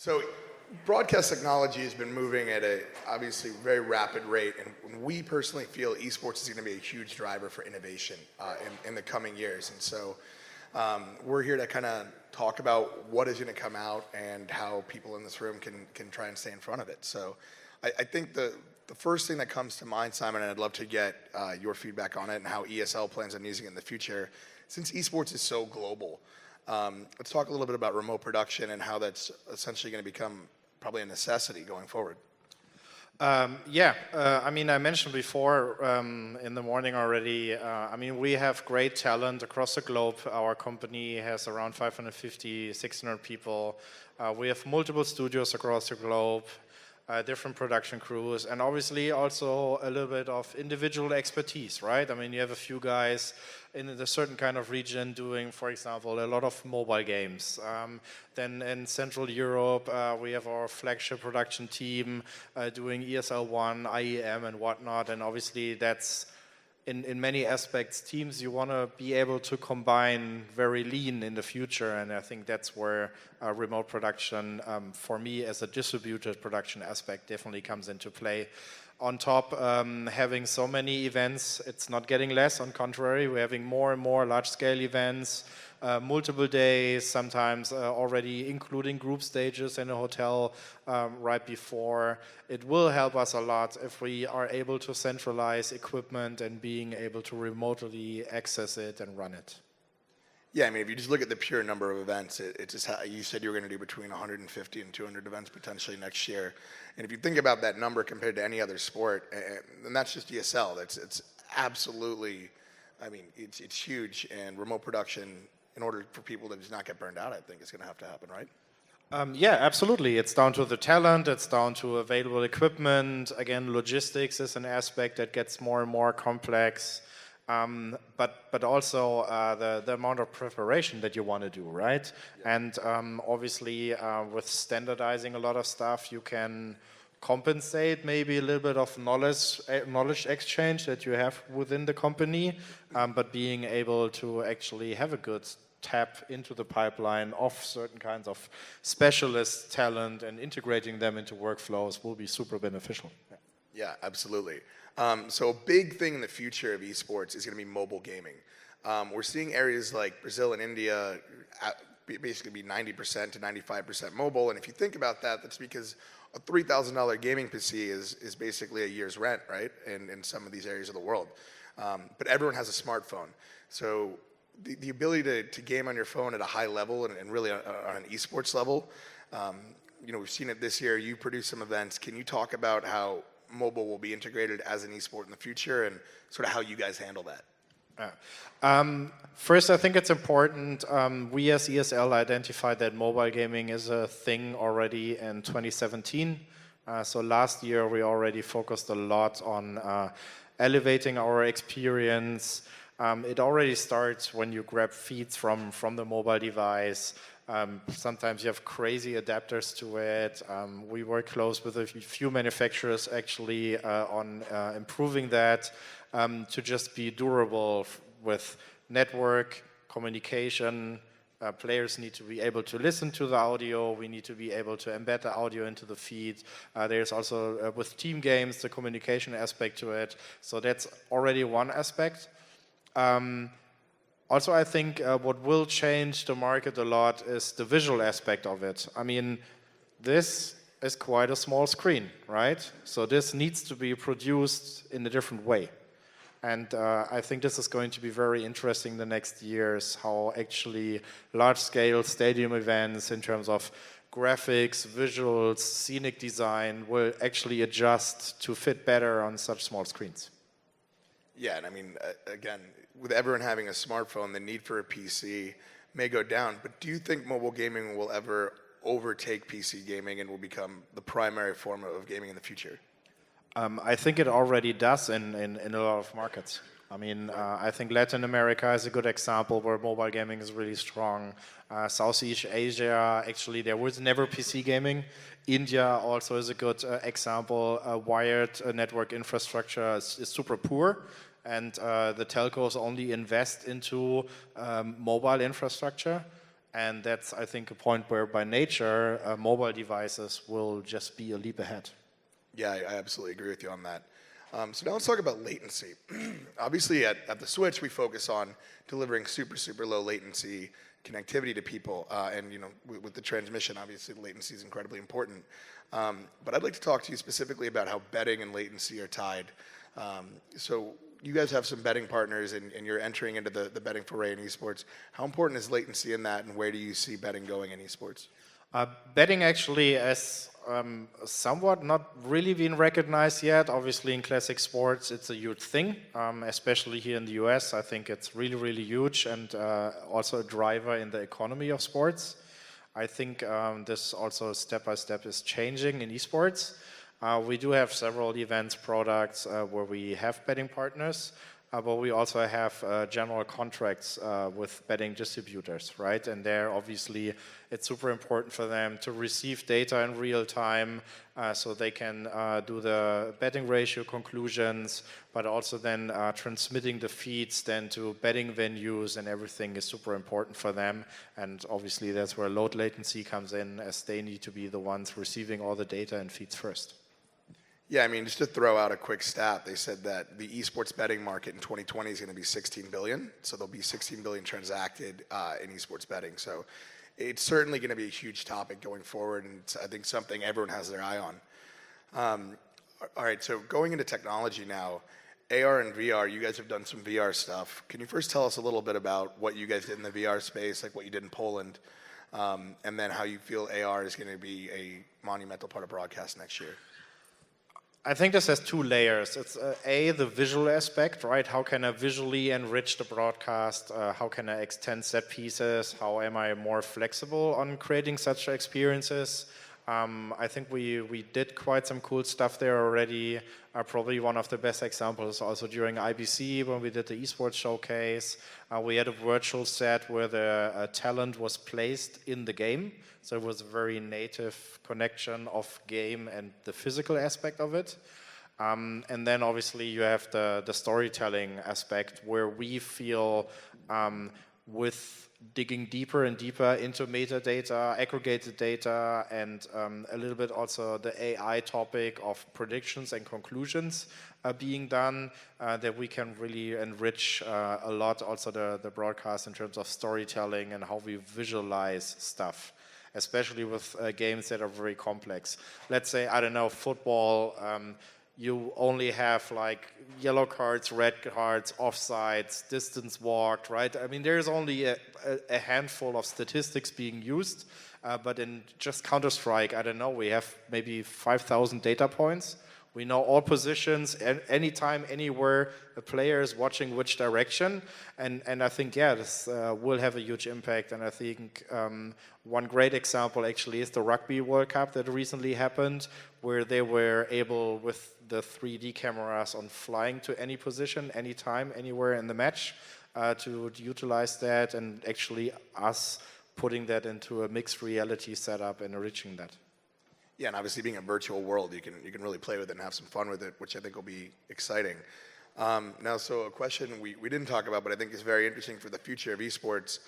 So broadcast technology has been moving at a obviously very rapid rate, and we personally feel esports is going to be a huge driver for innovation in the coming years. And so we're here to kind of talk about what is going to come out and how people in this room can try and stay in front of it. So I think the first thing that comes to mind, Simon, and I'd love to get your feedback on it and how ESL plans on using it in the future, since esports is so global. Let's talk a little bit about remote production and how that's essentially going to become probably a necessity going forward. I mean, I mentioned before in the morning already, I mean, we have great talent across the globe. Our company has around 550, 600 people. We have multiple studios across the globe, different production crews, and obviously also a little bit of individual expertise, right? I mean, you have a few guys in a certain kind of region doing, for example, a lot of mobile games. Then in Central Europe, we have our flagship production team doing ESL 1, IEM and whatnot, and obviously that's in many aspects teams you want to be able to combine very lean in the future, and I think that's where remote production for me as a distributed production aspect definitely comes into play. On top, having so many events, it's not getting less. On contrary, we're having more and more large-scale events, multiple days, sometimes already including group stages in a hotel right before. It will help us a lot if we are able to centralize equipment and being able to remotely access it and run it. Yeah, I mean, if you just look at the pure number of events, it's just how you said you were going to do between 150 and 200 events potentially next year. And if you think about that number compared to any other sport, and that's just ESL, it's absolutely, I mean, it's huge. And remote production, in order for people to just not get burned out, I think is going to happen, right? Yeah, absolutely. It's down to the talent, it's down to available equipment. Again, logistics is an aspect that gets more and more complex. But also the amount of preparation that you want to do, right? Yeah. And obviously with standardizing a lot of stuff, you can compensate maybe a little bit of knowledge exchange that you have within the company, but being able to actually have a good tap into the pipeline of certain kinds of specialist talent and integrating them into workflows will be super beneficial. Yeah, absolutely. So a big thing in the future of esports is going to be mobile gaming. We're seeing areas like Brazil and India basically be 90% to 95% mobile. And if you think about that, that's because a $3,000 gaming PC is basically a year's rent, right? In some of these areas of the world. But everyone has a smartphone. So the ability to game on your phone at a high level and really on an esports level, you know, we've seen it this year. You produce some events. Can you talk about how mobile will be integrated as an esport in the future and sort of how you guys handle that? First, I think it's important. We as ESL identified that mobile gaming is a thing already in 2017. So last year we already focused a lot on elevating our experience. It already starts when you grab feeds from the mobile device. Sometimes you have crazy adapters to it. We work close with a few manufacturers actually on improving that to just be durable with network communication. Players need to be able to listen to the audio. We need to be able to embed the audio into the feed. There's also with team games the communication aspect to it. So that's already one aspect. Also, I think what will change the market a lot is the visual aspect of it. I mean, this is quite a small screen, right? So this needs to be produced in a different way. And I think this is going to be very interesting the next years, how actually large-scale stadium events in terms of graphics, visuals, scenic design will actually adjust to fit better on such small screens. Yeah, and I mean, again, with everyone having a smartphone, the need for a PC may go down, but do you think mobile gaming will ever overtake PC gaming and will become the primary form of gaming in the future? I think it already does in a lot of markets. I mean, I think Latin America is a good example where mobile gaming is really strong. Southeast Asia, actually, there was never PC gaming. India also is a good example. Wired network infrastructure is super poor. And the telcos only invest into mobile infrastructure. And that's, I think, a point where by nature, mobile devices will just be a leap ahead. Yeah, I absolutely agree with you on that. So now let's talk about latency. Obviously, at the Switch, we focus on delivering super, super low latency connectivity to people, and with the transmission, obviously, the latency is incredibly important. But I'd like to talk to you specifically about how betting and latency are tied. So you guys have some betting partners, and you're entering into the betting foray in esports. How important is latency in that, and where do you see betting going in esports? Betting actually has somewhat not really been recognized yet. Obviously, in classic sports, it's a huge thing, especially here in the US. I think it's really, really huge and also a driver in the economy of sports. I think this also step by step is changing in esports. We do have several events, products where we have betting partners. But we also have general contracts with betting distributors, right? And there, obviously, it's super important for them to receive data in real time so they can do the betting ratio conclusions, but also then transmitting the feeds then to betting venues, and everything is super important for them. And obviously, that's where low latency comes in, as they need to be the ones receiving all the data and feeds first. Yeah, I mean, just to throw out a quick stat, they said that the esports betting market in 2020 is going to be 16 billion. So there'll be 16 billion transacted in esports betting. So it's certainly going to be a huge topic going forward, and it's, I think, something everyone has their eye on. All right, so going into technology now, AR and VR, you guys have done some VR stuff. Can you first tell us a little bit about what you guys did in the VR space, like what you did in Poland, and then how you feel AR is going to be a monumental part of broadcast next year? I think this has two layers. It's the visual aspect, right? How can I visually enrich the broadcast? How can I extend set pieces? How am I more flexible on creating such experiences? I think we did quite some cool stuff there already. Probably one of the best examples also during IBC when we did the esports showcase. We had a virtual set where the talent was placed in the game. So it was a very native connection of game and the physical aspect of it. And then obviously you have the storytelling aspect where we feel with digging deeper and deeper into metadata, aggregated data, and a little bit also the AI topic of predictions and conclusions being done, that we can really enrich a lot also the broadcast in terms of storytelling and how we visualize stuff, especially with games that are very complex. Let's say, I don't know, football, you only have like yellow cards, red cards, offsides, distance walked, right? I mean, there's only a handful of statistics being used, but in just Counter-Strike, I don't know, we have maybe 5,000 data points. We know all positions, anytime, anywhere, a player is watching which direction. And I think, yeah, this will have a huge impact. And I think one great example actually is the Rugby World Cup that recently happened, where they were able, with the 3D cameras on flying to any position, anytime, anywhere in the match, to utilize that, and actually us putting that into a mixed reality setup and enriching that. Yeah, and obviously being a virtual world, you can really play with it and have some fun with it, which I think will be exciting. Now, so a question we didn't talk about, but I think is very interesting for the future of esports.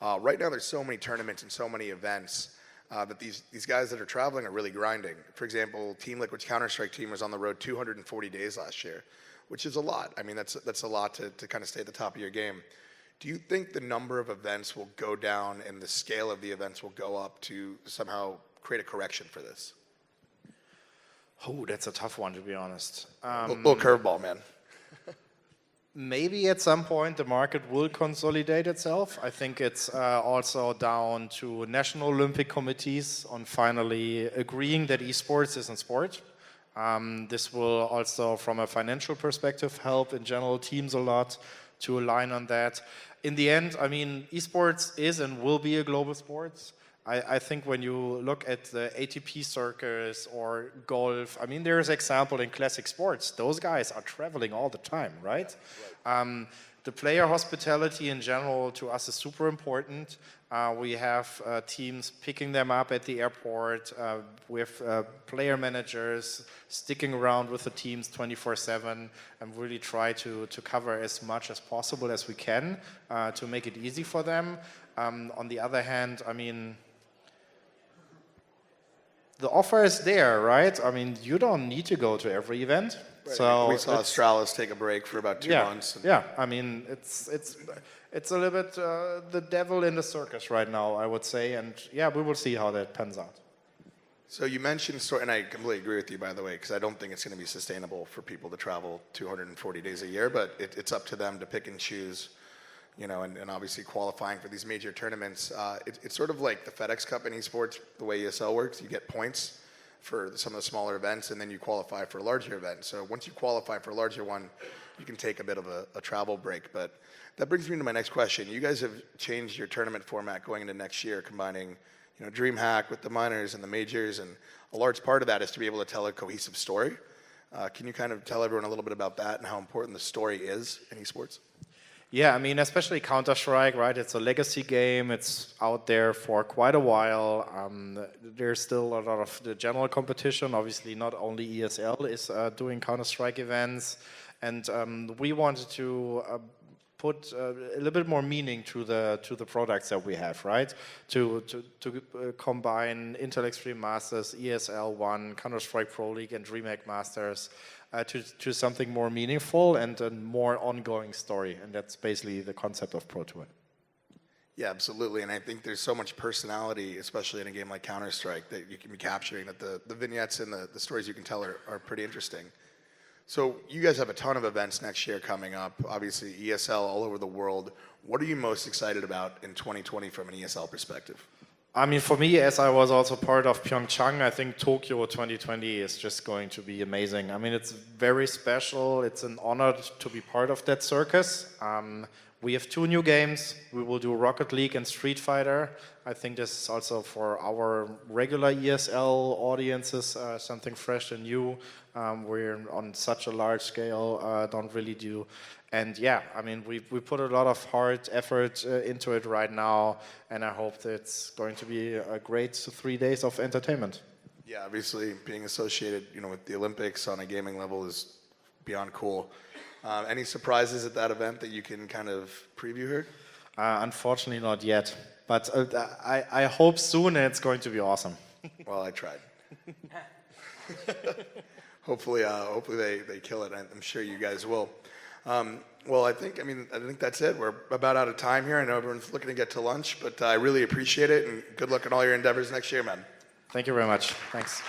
Right now, there's so many tournaments and so many events that these guys that are traveling are really grinding. For example, Team Liquid's Counter-Strike team was on the road 240 days last year, which is a lot. I mean, that's a lot to kind of stay at the top of your game. Do you think the number of events will go down and the scale of the events will go up to somehow create a correction for this? Oh, that's a tough one, to be honest. Little curveball, man. Maybe at some point the market will consolidate itself. I think it's also down to national Olympic committees on finally agreeing that esports is a sport. This will also, from a financial perspective, help in general teams a lot to align on that. In the end, I mean, esports is and will be a global sport. I think when you look at the ATP circus or golf, I mean, there's example in classic sports. Those guys are traveling all the time, right? the player hospitality in general to us is super important. We have teams picking them up at the airport. We have player managers sticking around with the teams 24/7 and really try to cover as much as possible as we can to make it easy for them. On the other hand, I mean, the offer is there, right? I mean, you don't need to go to every event. Right. So we saw Astralis take a break for about 2 months. Yeah, I mean, it's a little bit the devil in the circus right now, I would say, and yeah, we will see how that pans out. So you mentioned, and I completely agree with you, by the way, because I don't think it's going to be sustainable for people to travel 240 days a year, but it's up to them to pick and choose, you know, and obviously qualifying for these major tournaments. It's sort of like the FedEx Cup in esports, the way ESL works. You get points for some of the smaller events, and then you qualify for a larger event. So once you qualify for a larger one, you can take a bit of a travel break. But that brings me to my next question. You guys have changed your tournament format going into next year, combining, you know, DreamHack with the minors and the majors, and a large part of that is to be able to tell a cohesive story. Can you kind of tell everyone a little bit about that and how important the story is in esports? Yeah, I mean, especially Counter-Strike, right? It's a legacy game. It's out there for quite a while. There's still a lot of the general competition. Obviously, not only ESL is doing Counter-Strike events. And we wanted to put a little bit more meaning to the products that we have, right? To combine Intel Extreme Masters, ESL 1, Counter-Strike Pro League, and DreamHack Masters to something more meaningful and a more ongoing story. And that's basically the concept of Pro Tour. Yeah, absolutely. And I think there's so much personality, especially in a game like Counter-Strike, that you can be capturing, that the vignettes and the stories you can tell are pretty interesting. So you guys have a ton of events next year coming up, obviously ESL all over the world. What are you most excited about in 2020 from an ESL perspective? I mean, for me, as I was also part of Pyeongchang, I think Tokyo 2020 is just going to be amazing. I mean, it's very special. It's an honor to be part of that circus. We have 2 new games. We will do Rocket League and Street Fighter. I think this is also for our regular ESL audiences something fresh and new. We're on such a large scale, don't really do. And yeah, I mean, we put a lot of hard effort into it right now, and I hope that it's going to be a great 3 days of entertainment. Yeah, obviously being associated, you know, with the Olympics on a gaming level is beyond cool. Any surprises at that event that you can kind of preview here? Unfortunately, not yet. But I hope soon, and it's going to be awesome. Well, I tried. Hopefully they kill it. I'm sure you guys will. Well, I think that's it. We're about out of time here. I know everyone's looking to get to lunch, but I really appreciate it, and good luck in all your endeavors next year, man. Thank you very much. Thanks.